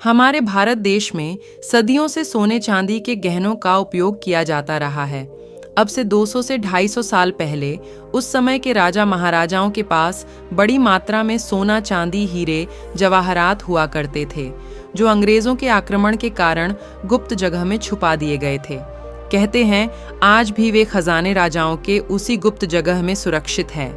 हमारे भारत देश में सदियों से सोने चांदी के गहनों का उपयोग किया जाता रहा है। अब से 200 से 250 साल पहले उस समय के राजा महाराजाओं के पास बड़ी मात्रा में सोना, चांदी, हीरे, जवाहरात हुआ करते थे, जो अंग्रेजों के आक्रमण के कारण गुप्त जगह में छुपा दिए गए थे। कहते हैं आज भी वे खजाने राजाओं के उसी गुप्त जगह में सुरक्षित हैं।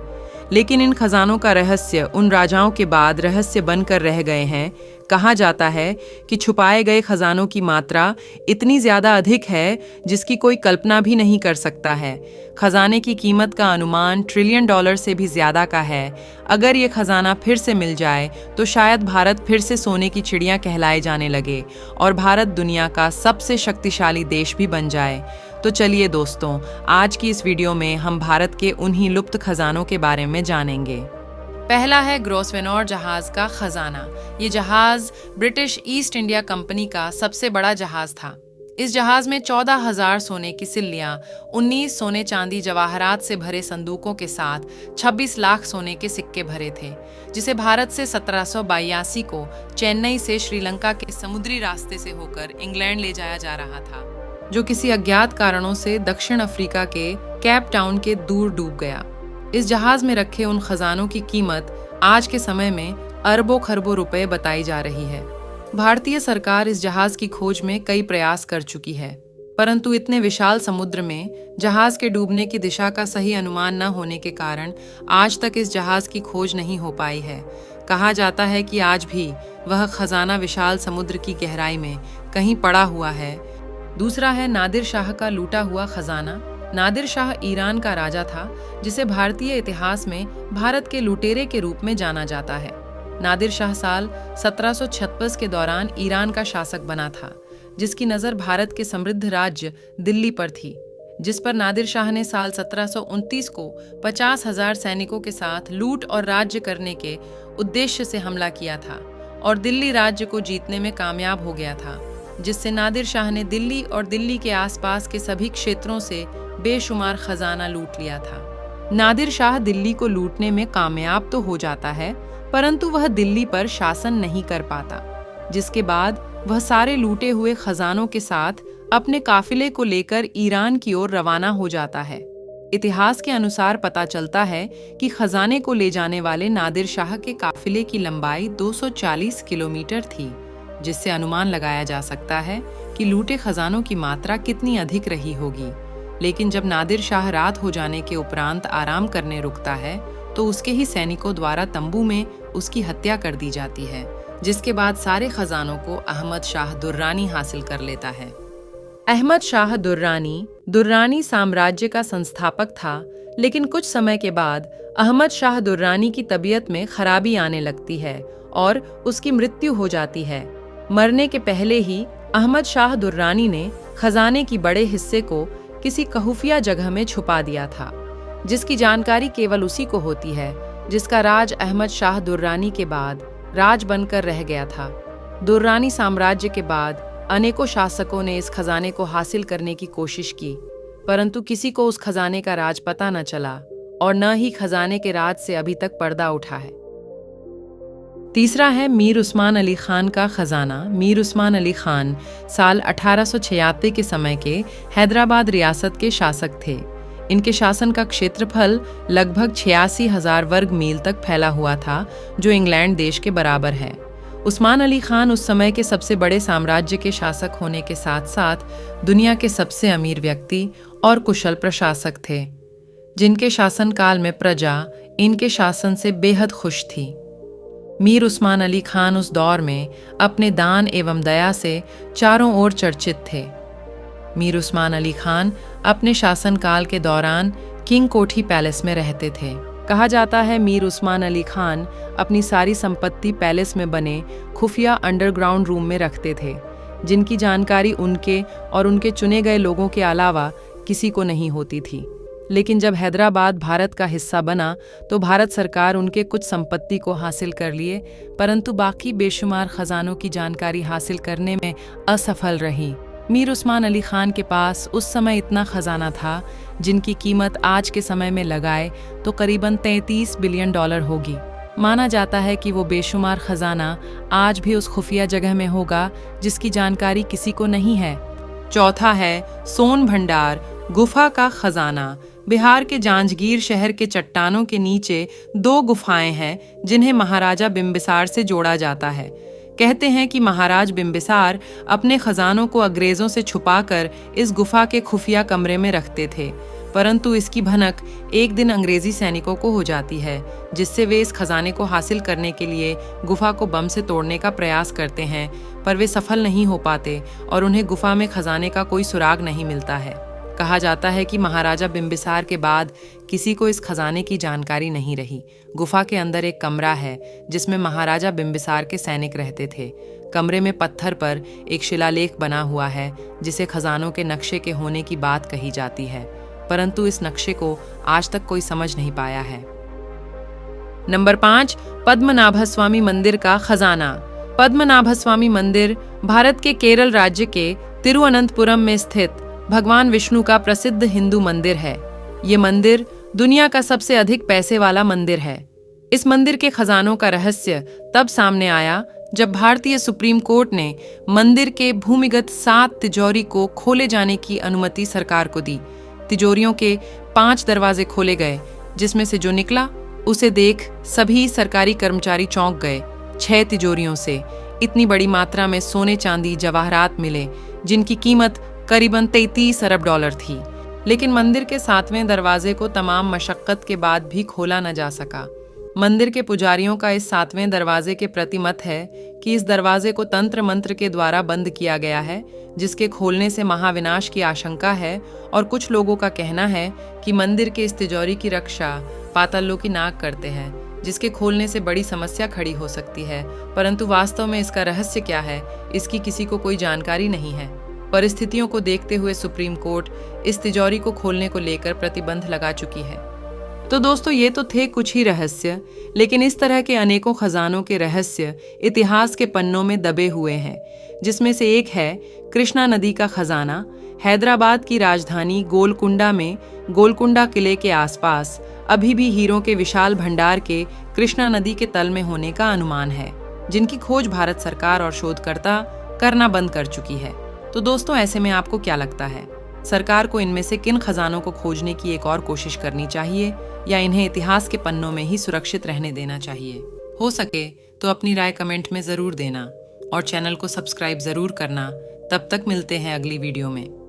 लेकिन इन खजानों का रहस्य उन राजाओं के बाद रहस्य बनकर रह गए हैं। कहा जाता है कि छुपाए गए खजानों की मात्रा इतनी ज्यादा अधिक है जिसकी कोई कल्पना भी नहीं कर सकता है। खजाने की कीमत का अनुमान $1 ट्रिलियन से भी ज्यादा का है। अगर ये खजाना फिर से मिल जाए तो शायद भारत फिर से सोने की चिड़िया कहलाए जाने लगे और भारत दुनिया का सबसे शक्तिशाली देश भी बन जाए। तो चलिए दोस्तों, आज की इस वीडियो में हम भारत के उन्हीं लुप्त खजानों के बारे में जानेंगे। पहला है ग्रोसवेनोर जहाज का खजाना। ये जहाज ब्रिटिश ईस्ट इंडिया कंपनी का सबसे बड़ा जहाज था। इस जहाज में 14,000 सोने की सिल्लियां, 19 सोने चांदी जवाहरात से भरे संदूकों के साथ 26 लाख सोने के सिक्के भरे थे, जिसे भारत से 1782 को चेन्नई से श्रीलंका के समुद्री रास्ते से होकर इंग्लैंड ले जाया जा रहा था, जो किसी अज्ञात कारणों से दक्षिण अफ्रीका के केप टाउन के दूर डूब गया। इस जहाज में रखे उन खजानों की कीमत आज के समय में अरबों खरबों रुपए बताई जा रही है। भारतीय सरकार इस जहाज की खोज में कई प्रयास कर चुकी है, परंतु इतने विशाल समुद्र में जहाज के डूबने की दिशा का सही अनुमान न होने के कारण आज तक इस जहाज की खोज नहीं हो पाई है। कहा जाता है कि आज भी वह खजाना विशाल समुद्र की गहराई में कहीं पड़ा हुआ है। दूसरा है नादिर शाह का लूटा हुआ खजाना। नादिर शाह ईरान का राजा था, जिसे भारतीय इतिहास में भारत के लुटेरे के रूप में जाना जाता है। नादिर शाह साल 1756 के दौरान ईरान का शासक बना था, जिसकी नज़र भारत के समृद्ध राज्य दिल्ली पर थी, जिस पर नादिर शाह ने साल 1729 को 50,000 सैनिकों के साथ लूट और राज्य करने के उद्देश्य से हमला किया था और दिल्ली राज्य को जीतने में कामयाब हो गया था, जिससे नादिर शाह ने दिल्ली और दिल्ली के आसपास के सभी क्षेत्रों से बेशुमार खजाना लूट लिया था। नादिर शाह दिल्ली को लूटने में कामयाब तो हो जाता है, परंतु वह दिल्ली पर शासन नहीं कर पाता, जिसके बाद वह सारे लूटे हुए खजानों के साथ अपने काफिले को लेकर ईरान की ओर रवाना हो जाता है। इतिहास के अनुसार पता चलता है कि खजाने को ले जाने वाले नादिर शाह के काफिले की लंबाई 240 किलोमीटर थी, जिससे अनुमान लगाया जा सकता है कि लूटे खजानों की मात्रा कितनी अधिक रही होगी। लेकिन जब नादिर शाह रात हो जाने के उपरांत आराम करने रुकता है तो उसके ही सैनिकों द्वारा तंबू में उसकी हत्या कर दी जाती है, जिसके बाद सारे खजानों को अहमद शाह दुर्रानी हासिल कर लेता है। अहमद शाह दुर्रानी साम्राज्य का संस्थापक था, लेकिन कुछ समय के बाद अहमद शाह दुर्रानी की तबीयत में खराबी आने लगती है और उसकी मृत्यु हो जाती है। मरने के पहले ही अहमद शाह दुर्रानी ने खजाने की बड़े हिस्से को किसी खुफिया जगह में छुपा दिया था, जिसकी जानकारी केवल उसी को होती है, जिसका राज अहमद शाह दुर्रानी के बाद राज बनकर रह गया था। दुर्रानी साम्राज्य के बाद अनेकों शासकों ने इस खजाने को हासिल करने की कोशिश की, परंतु किसी को उस खजाने का राज पता न चला और न ही खजाने के राज से अभी तक पर्दा उठा है। तीसरा है मीर उस्मान अली खान का खजाना। मीर उस्मान अली खान साल 1876 के समय के हैदराबाद रियासत के शासक थे। इनके शासन का क्षेत्रफल लगभग 86,000 वर्ग मील तक फैला हुआ था, जो इंग्लैंड देश के बराबर है। उस्मान अली खान उस समय के सबसे बड़े साम्राज्य के शासक होने के साथ साथ दुनिया के सबसे अमीर व्यक्ति और कुशल प्रशासक थे, जिनके शासनकाल में प्रजा इनके शासन से बेहद खुश थी। मीर उस्मान अली खान उस दौर में अपने दान एवं दया से चारों ओर चर्चित थे। मीर उस्मान अली खान अपने शासनकाल के दौरान किंग कोठी पैलेस में रहते थे। कहा जाता है मीर उस्मान अली खान अपनी सारी संपत्ति पैलेस में बने खुफिया अंडरग्राउंड रूम में रखते थे, जिनकी जानकारी उनके और उनके चुने गए लोगों के अलावा किसी को नहीं होती थी। लेकिन जब हैदराबाद भारत का हिस्सा बना तो भारत सरकार उनके कुछ संपत्ति को हासिल कर लिए, परंतु बाकी बेशुमार खजानों की जानकारी हासिल करने में असफल रही। मीर उस्मान अली खान के पास उस समय इतना खजाना था जिनकी कीमत आज के समय में लगाए तो करीबन $33 बिलियन होगी। माना जाता है कि वो बेशुमार खजाना आज भी उस खुफिया जगह में होगा जिसकी जानकारी किसी को नहीं है। चौथा है सोन भंडार, गुफा का खजाना। बिहार के जांजगीर शहर के चट्टानों के नीचे 2 गुफाएं हैं जिन्हें महाराजा बिंबिसार से जोड़ा जाता है। कहते हैं कि महाराज बिंबिसार अपने खजानों को अंग्रेजों से छुपाकर इस गुफा के खुफिया कमरे में रखते थे, परंतु इसकी भनक एक दिन अंग्रेजी सैनिकों को हो जाती है, जिससे वे इस खजाने को हासिल करने के लिए गुफा को बम से तोड़ने का प्रयास करते हैं, पर वे सफल नहीं हो पाते और उन्हें गुफा में खजाने का कोई सुराग नहीं मिलता है। कहा जाता है कि महाराजा बिंबिसार के बाद किसी को इस खजाने की जानकारी नहीं रही। गुफा के अंदर एक कमरा है जिसमें महाराजा बिंबिसार के सैनिक रहते थे। कमरे में पत्थर पर एक शिलालेख बना हुआ है जिसे खजानों के नक्शे के होने की बात कही जाती है, परंतु इस नक्शे को आज तक कोई समझ नहीं पाया है। नंबर 5, पद्मनाभस्वामी मंदिर का खजाना। पद्मनाभस्वामी मंदिर भारत के केरल राज्य के तिरुवनंतपुरम में स्थित भगवान विष्णु का प्रसिद्ध हिंदू मंदिर है। ये मंदिर दुनिया का सबसे अधिक पैसे वाला मंदिर है। इस मंदिर के खजानों का रहस्य तब सामने आया जब भारतीय सुप्रीम कोर्ट ने मंदिर के भूमिगत 7 तिजोरी को खोले जाने की अनुमति सरकार को दी। तिजोरियों के 5 दरवाजे खोले गए, जिसमें से जो निकला उसे देख सभी सरकारी कर्मचारी चौंक गए। 6 तिजोरियों से इतनी बड़ी मात्रा में सोने चांदी जवाहरात मिले जिनकी कीमत करीबन 33 अरब डॉलर थी। लेकिन मंदिर के 7वें दरवाजे को तमाम मशक्कत के बाद भी खोला न जा सका। मंदिर के पुजारियों का इस 7वें दरवाजे के प्रति मत है कि इस दरवाजे को तंत्र मंत्र के द्वारा बंद किया गया है, जिसके खोलने से महाविनाश की आशंका है। और कुछ लोगों का कहना है कि मंदिर के इस तिजोरी की रक्षा पाताल नाग करते हैं, जिसके खोलने से बड़ी समस्या खड़ी हो सकती है। परंतु वास्तव में इसका रहस्य क्या है, इसकी किसी को कोई जानकारी नहीं है। परिस्थितियों को देखते हुए सुप्रीम कोर्ट इस तिजोरी को खोलने को लेकर प्रतिबंध लगा चुकी है। तो दोस्तों, ये तो थे कुछ ही रहस्य, लेकिन इस तरह के अनेकों खजानों के रहस्य इतिहास के पन्नों में दबे हुए हैं, जिसमें से एक है कृष्णा नदी का खजाना। हैदराबाद की राजधानी गोलकुंडा में गोलकुंडा किले के आसपास अभी भी हीरों के विशाल भंडार के कृष्णा नदी के तल में होने का अनुमान है, जिनकी खोज भारत सरकार और शोधकर्ता करना बंद कर चुकी है। तो दोस्तों, ऐसे में आपको क्या लगता है, सरकार को इनमें से किन खजानों को खोजने की एक और कोशिश करनी चाहिए या इन्हें इतिहास के पन्नों में ही सुरक्षित रहने देना चाहिए? हो सके तो अपनी राय कमेंट में ज़रूर देना और चैनल को सब्सक्राइब ज़रूर करना। तब तक मिलते हैं अगली वीडियो में।